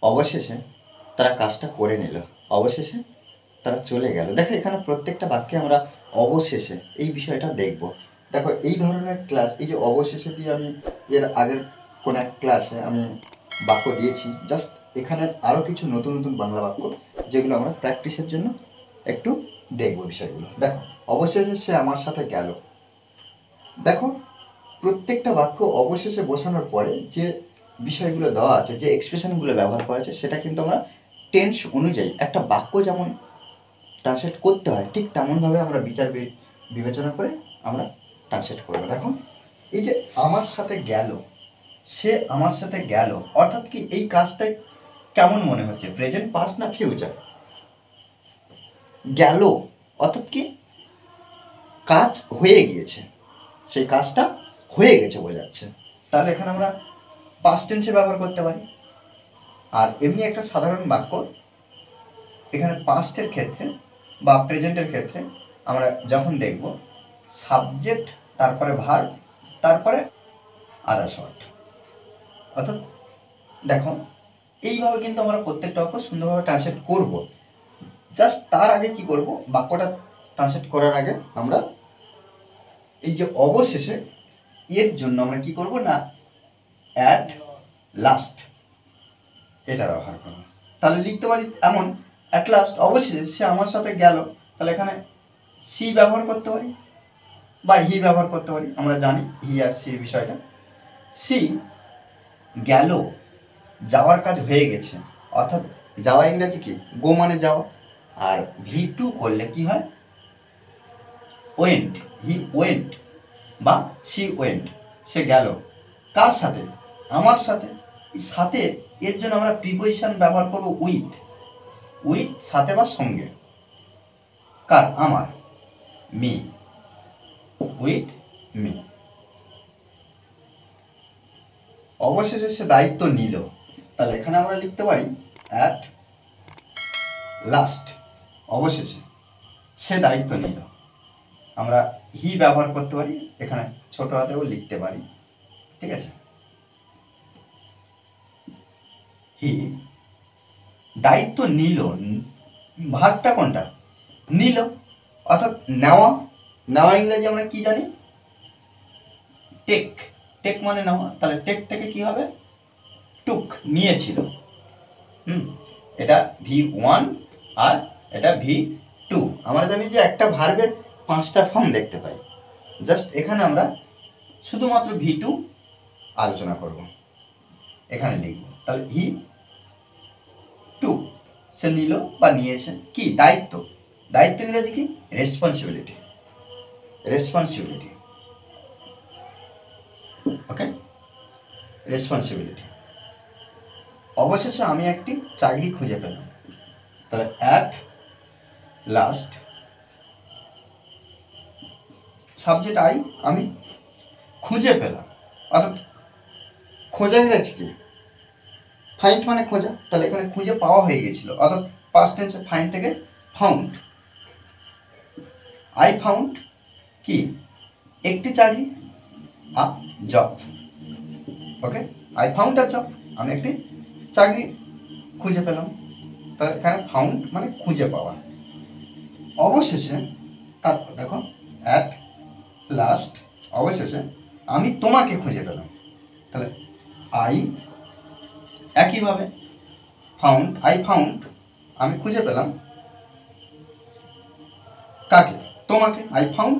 অবশেষে তারা কাজটা করে নিল, অবশেষে তারা চলে গেল। দেখো এখানে প্রত্যেকটা বাক্যে আমরা অবশেষে এই বিষয়টা দেখব। দেখো এই ধরনের ক্লাস, এই যে অবশেষে দিয়ে আমি এর আগের কোনো এক ক্লাসে আমি বাক্য দিয়েছি। জাস্ট এখানে আরও কিছু নতুন নতুন বাংলা বাক্য যেগুলো আমরা প্র্যাকটিসের জন্য একটু দেখব বিষয়গুলো। দেখো অবশেষে সে আমার সাথে গেল। দেখো প্রত্যেকটা বাক্য অবশেষে বসানোর পরে যে বিষয়গুলো দেওয়া আছে, যে এক্সপ্রেশনগুলো ব্যবহার করা আছে, সেটা কিন্তু আমরা টেন্স অনুযায়ী একটা বাক্য যেমন ট্রান্সলেট করতে হয় ঠিক তেমনভাবে আমরা বিবেচনা করে আমরা ট্রান্সলেট করবো। দেখো এই যে আমার সাথে গেল, সে আমার সাথে গেল, অর্থাৎ কি এই কাজটা কেমন মনে হচ্ছে, প্রেজেন্ট, পাস্ট না ফিউচার? গেল অর্থাৎ কি কাজ হয়ে গিয়েছে, সেই কাজটা হয়ে গেছে বোঝাচ্ছে। তাহলে এখানে আমরা পাস্ট টেন্সে ব্যবহার করতে পারি। আর এমনি একটা সাধারণ বাক্য এখানে পাস্টের ক্ষেত্রে বা প্রেজেন্টের ক্ষেত্রে আমরা যখন দেখব সাবজেক্ট, তারপরে ভার্ব, তারপরে আদার্স ওয়ার্ড। অর্থাৎ দেখো এইভাবে কিন্তু আমরা প্রত্যেকটা বাক্য সুন্দরভাবে ট্রান্সলেট করব। জাস্ট তার আগে কি করব, বাক্যটা ট্রান্সলেট করার আগে আমরা এই যে অবশেষে এর জন্য আমরা কি করব না, অ্যাট লাস্ট এটা ব্যবহার করব। তাহলে লিখতে পারি এমন, অ্যাট লাস্ট অবশেষে সে আমার সাথে গেল। তাহলে এখানে সি ব্যবহার করতে পারি বা হি ব্যবহার করতে পারি। আমরা জানি হি আর সির বিষয়টা। সি গেল, যাওয়ার কাজ হয়ে গেছে, অর্থাৎ যাওয়া ইংরাজি কি, গো মানে যাওয়া। আর V2 করলে কি হয়, ওয়েন্ট, হি ওয়েন্ট বা সি ওয়েন্ট, সে গেল। কার সাথে, আমার সাথে। সাথে এর জন্য আমরা প্রিপোজিশন ব্যবহার করব উইথ, উইথ সাথে বা সঙ্গে। কার, আমার, মি, উইথ মি। অবশেষে সে দায়িত্ব নিল। তাহলে এখানে আমরা লিখতে পারি অ্যাট লাস্ট, অবশেষে সে দায়িত্ব নিল। আমরা হি ব্যবহার করতে পারি, এখানে ছোট হাতেও লিখতে পারি, ঠিক আছে। হি দায়িত্ব নিল, ভাগটা কোনটা, নিল, অর্থাৎ নেওয়া। নেওয়া ইংরেজি আমরা কি জানি, টেক, টেক মানে নেওয়া। তাহলে টেক থেকে কি হবে, টুক, নিয়েছিল। এটা V1 আর এটা V2। আমরা জানি যে একটা ভার্বের 5টা ফর্ম দেখতে পাই। জাস্ট এখানে আমরা শুধুমাত্র V2 আলোচনা করব, এখানে লিখব। তাহলে V2 সে নিল বা নিয়েছে কি, দায়িত্ব। দায়িত্ব ইংরেজি কি, রেসপন্সিবিলিটি, রেসপন্সিবিলিটি, ওকে, রেসপন্সিবিলিটি। অবশেষে আমি একটি চাকরি খুঁজে পেলাম। তাহলে অ্যাট লাস্ট, সাবজেক্ট আই, আমি খুঁজে পেলাম, অর্থাৎ খোঁজা ইংরেজি কি, ফাইন্ড মানে খোঁজা। তাহলে এখানে খুঁজে পাওয়া হয়ে গেছিল, অর্থাৎ পাস্ট টেন্সে ফাইন্ড থেকে ফাউন্ড। আই ফাউন্ড কি, একটি চাকরি, আ job, okay. I found a job, আমি একটি চাকরি খুঁজে পেলাম। তাহলে এখানে ফাউন্ড মানে খুঁজে পাওয়া। অবশেষে তারপর দেখো অ্যাট লাস্ট, অবশেষে আমি তোমাকে খুঁজে পেলাম। তাহলে আই একইভাবে ফাউন্ড, আই ফাউন্ড, আমি খুঁজে পেলাম কাকে, তোমাকে, আই ফাউন্ড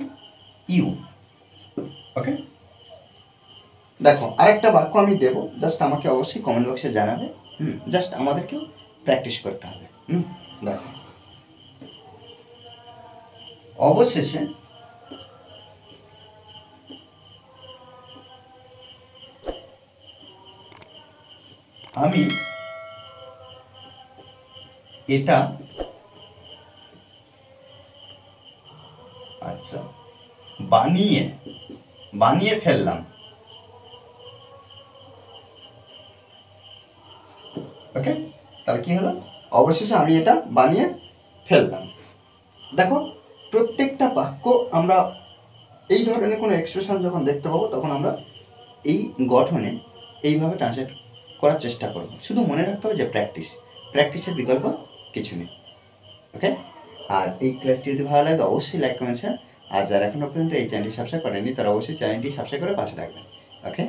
ইউ, ওকে। দেখো আরেকটা বাক্য আমি দেব, জাস্ট আমাকে অবশ্যই কমেন্ট বক্সে জানাবে। জাস্ট আমাদেরকেও প্র্যাকটিস করতে হবে। দেখো অবশেষে আমি এটা, আচ্ছা, বানিয়ে, বানিয়ে ফেললাম, ওকে। তাহলে কি হলো, অবশেষে আমি এটা বানিয়ে ফেললাম। দেখো প্রত্যেকটা বাক্য আমরা এই ধরনের কোনো এক্সপ্রেশন যখন দেখতে পাবো তখন আমরা এই গঠনে এইভাবে ট্রান্সলেট করার চেষ্টা করব। শুধু মনে রাখতে হবে যে প্র্যাকটিসের বিকল্প কিছু নেই। ওকে, আর এই ক্লাসটি যদি ভালো লাগে অবশ্যই লাইক কমেন্ট শেয়ার, আর যারা এখনও পর্যন্ত এই চ্যানেলটি সাবস্ক্রাইব করেনি তারা অবশ্যই চ্যানেলটি সাবস্ক্রাইব করে পাশে থাকবেন। ওকে।